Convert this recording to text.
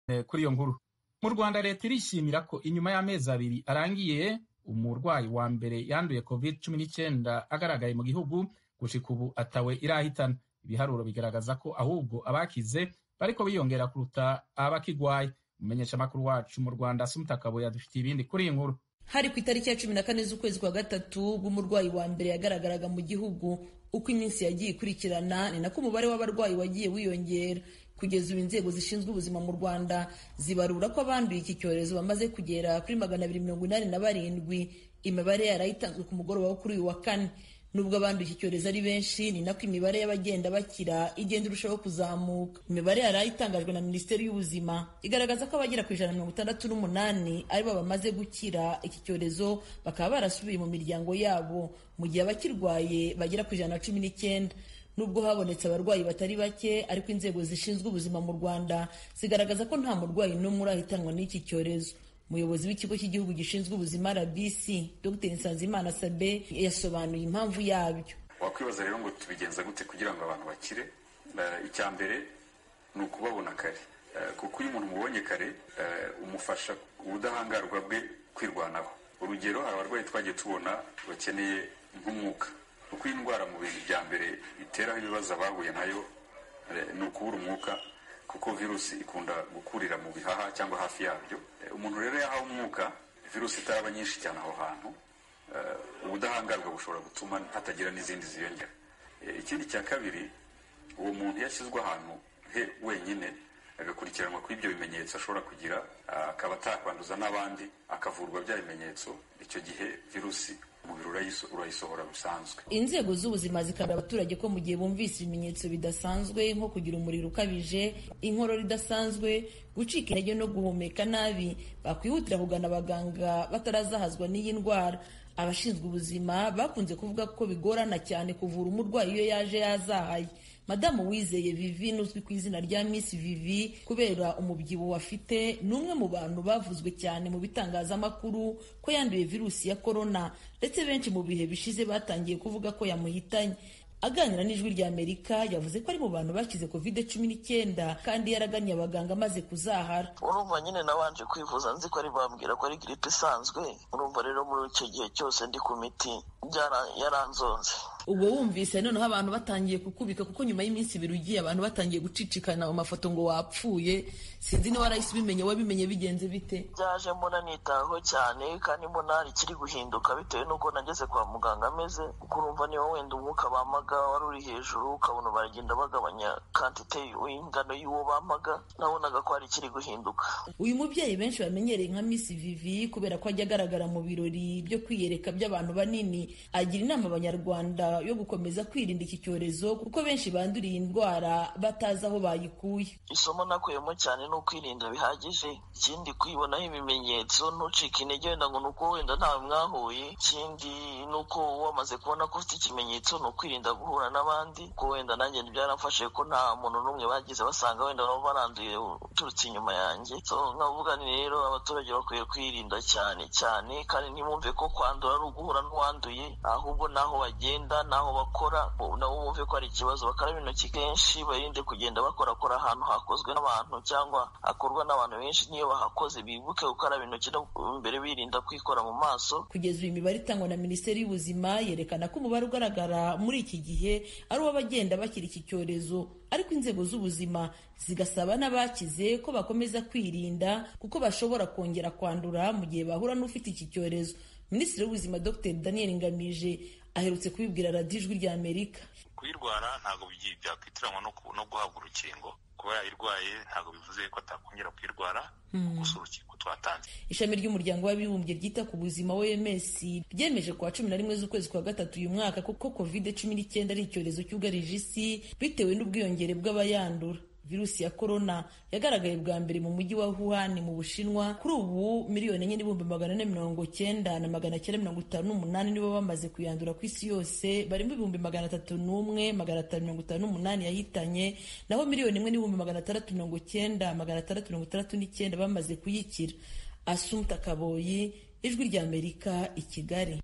kuri iyo nkuru. Mu Rwanda leta irishimira ko inyuma y'amezi 2 arangiye umurwayi wa mbere yanduye COVID-19 agaragaye mu gihugu gushika ubu atawe irahitana. Ibiharuro bigaragaza ko ahubwo abakize bariko biyongera kuruta abakigwaye. Umumenyeshamakuru wacu mu Rwanda Asumta Kaboyi yadufitiye ibindi kuri iyi nkuru. Hari ku itariki ya 14 z'ukwezi kwa gatatu bw'umurwayi wa mbere yagaragaraga mu gihugu. Uko iminsi yagiye ikurikirana ni nako umubare w'abarwayi wagiye wiyongera. Kugeza ubu inzego zishinzwe ubuzima mu Rwanda zibarura ko abanduye iki cyorezo bamaze kugera kuri 287. Imibare yarayitanzwe ku mugoroba wo kuri uyu wa kane. Nubwo abanduye iki cyorezo ari benshi, ni nako imibare y'abagenda bakira igenda irushaho kuzamuka. Imibare yarayitangajwe na Minisiteri y'Ubuzima igaragaza ko abagera ku 168 aribo bamaze gukira iki cyorezo, bakaba barasubiye mu miryango yabo, mu gihe abakirwaye bagera ku 119. Nubwo habonetse abarwayi batari bake, ariko inzego zishinzwe ubuzima mu Rwanda zigaragaza ko nta murwayi n'umwe urahitanwa n'iki cyorezo. Umuyobozi w'ikigo cy'igihugu gishinzwe ubuzima RBC, Dr. Nsanzimana Sabe, yasobanuye impamvu yabyo. Wakwibaza rero ngo tubigenza gute kugira ngo abantu bakire? Icya mbere ni ukubabona kare, kuko iyo umuntu mubonye kare umufasha ubudahangarwa bwe kwirwanaho. Urugero, hari abarwayi twagiye tubona bakeneye nk'umwuka, kuko indwara mu bintu bya mbere iteraho ibibazo abahuye nayo ni ukubura umwuka, kuko virusi ikunda gukurira mu bihaha cyangwa hafi yabyo. Umuntu rero yahawe umwuka, virusi itaraba nyinshi cyane aho hantu, ubudahangarwa bushobora gutuma hatagira n'izindi ziyongera. Ikindi cya kabiri, uwo muntu yashyizwe ahantu he wenyine, agakurikiranwa kuri ibyo bimenyetso ashobora kugira, akaba atakwanduza n'abandi, akavurwa bya bimenyetso, icyo gihe virusi umubiri urayisohora bisanzwe. Inzego z'ubuzima zikabwira abaturage ko mu gihe bumvise ibimenyetso bidasanzwe nko kugira umuriro ukabije, inkorora idasanzwe, gucika intege no guhumeka nabi, bakwihutira kugana abaganga batarazahazwa n'iyi ndwara. Abashinzwe ubuzima bakunze kuvuga ko bigorana cyane kuvura umurwayi iyo yaje yazahaye. Madamu Wizeye Vivi, uzwi ku izina rya Miss Vivi kubera umubyibuho afite, ni umwe mu bantu bavuzwe cyane mu bitangazamakuru ko yanduye virusi ya corona, ndetse benshi mu bihe bishize batangiye kuvuga ko yamuhitanye. Aganira n'Ijwi ry'Amerika yavuze ko ari mu bantu bakize COVID-19 kandi yaraganye abaganga amaze kuzahara. Urumva nyine nabanje kwivuza nzi ko ari bambwira ko ari gripe isanzwe. Urumva rero muri icyo gihe cyose ndi ku miti yaranzonze. Ubwo wumvise noneho abantu batangiye kukubika, kuko nyuma y'iminsi 2 ugiye abantu batangiye gucicikana mu mafoto ngo wapfuye. Sinzi ni warahise ubimenye, wabimenye bigenze bite? Byaje mbona nitaho cyane kandi mbona hari kiri guhinduka bitewe nuko nageze kwa muganga ameze. Kuko urumva niyo wenda umwuka bamaga wari uri hejuru, ukabona baragenda bagabanya quantité y'ingano y'uwo bamaga, nabonaga ko hari kiri guhinduka. Uyu mubyeyi benshi bamenyereye nka Miss Vivi kubera ko ajya agaragara mu birori byo kwiyereka by'abantu banini, agira inama abanyarwanda yo gukomeza kwirinda iki cyorezo kuko benshi banduriye indwara batazi aho bayikuye. Isomo nakuyemo cyane ni ukwirinda bihagije. Ikindi kwibonaho ibimenyetso, ntucike intege wenda ngo nuko wenda ntawe mwahuye. Ikindi nuko wamaze kubona ko ufite ikimenyetso, ni ukwirinda guhura n'abandi, ko wenda nanjye byaramfashe ko nta muntu n'umwe bagize basanga wenda nabo baranduye uturutse inyuma yanjye. So nkavuga ni rero abaturage bakwiye kwirinda cyane cyane, kandi ntibumve ko kwandura ari uguhura n'uwanduye, ahubwo naho bagenda naho bakora nabo bumve ko ari ikibazo, bakaraba intoki kenshi, barinde kugenda bakorakora ahantu hakozwe n'abantu cyangwa hakorwa n'abantu benshi. Niyo bahakoze bibuke gukaraba intoki mbere, birinda kwikora mu maso. Kugeza uyu imibare itangwa na Minisiteri y'Ubuzima yerekana ko umubare ugaragara muri iki gihe ari uw'abagenda bakira iki cyorezo, ariko inzego z'ubuzima zigasaba n'abakize ko bakomeza kwirinda kuko bashobora kongera kwandura mu gihe bahura n'ufite iki cyorezo. Minisitiri w'Ubuzima Dr. Daniel Ngamije aherutse kubibwira Radio Ijwi ry'Amerika. Kuyirwara ntabwo byakwitiranywa no guhabwa urukingo. Kuba yayirwaye ntabwo bivuze ko atakongera kwirwara, gusa urukingo twatanze. Ishami ry'umuryango w'abibumbye ryita ku buzima OMS ryemeje ku wa 11 z'ukwezi kwa gatatu uyu mwaka kuko COVID-19 ari icyorezo cyugarije isi bitewe n'ubwiyongere bw'abayandura. Virusi ya corona yagaragaye bwa mbere mu mujyi wa Wuhan mu Bushinwa. Kuri ubu 1,440,958 nibo bamaze kuyandura ku isi yose, barimo 301,558 yahitanye, naho 1,690,669 bamaze kuyikira. Asumta Kaboyi, Ijwi ry'Amerika, i Kigali.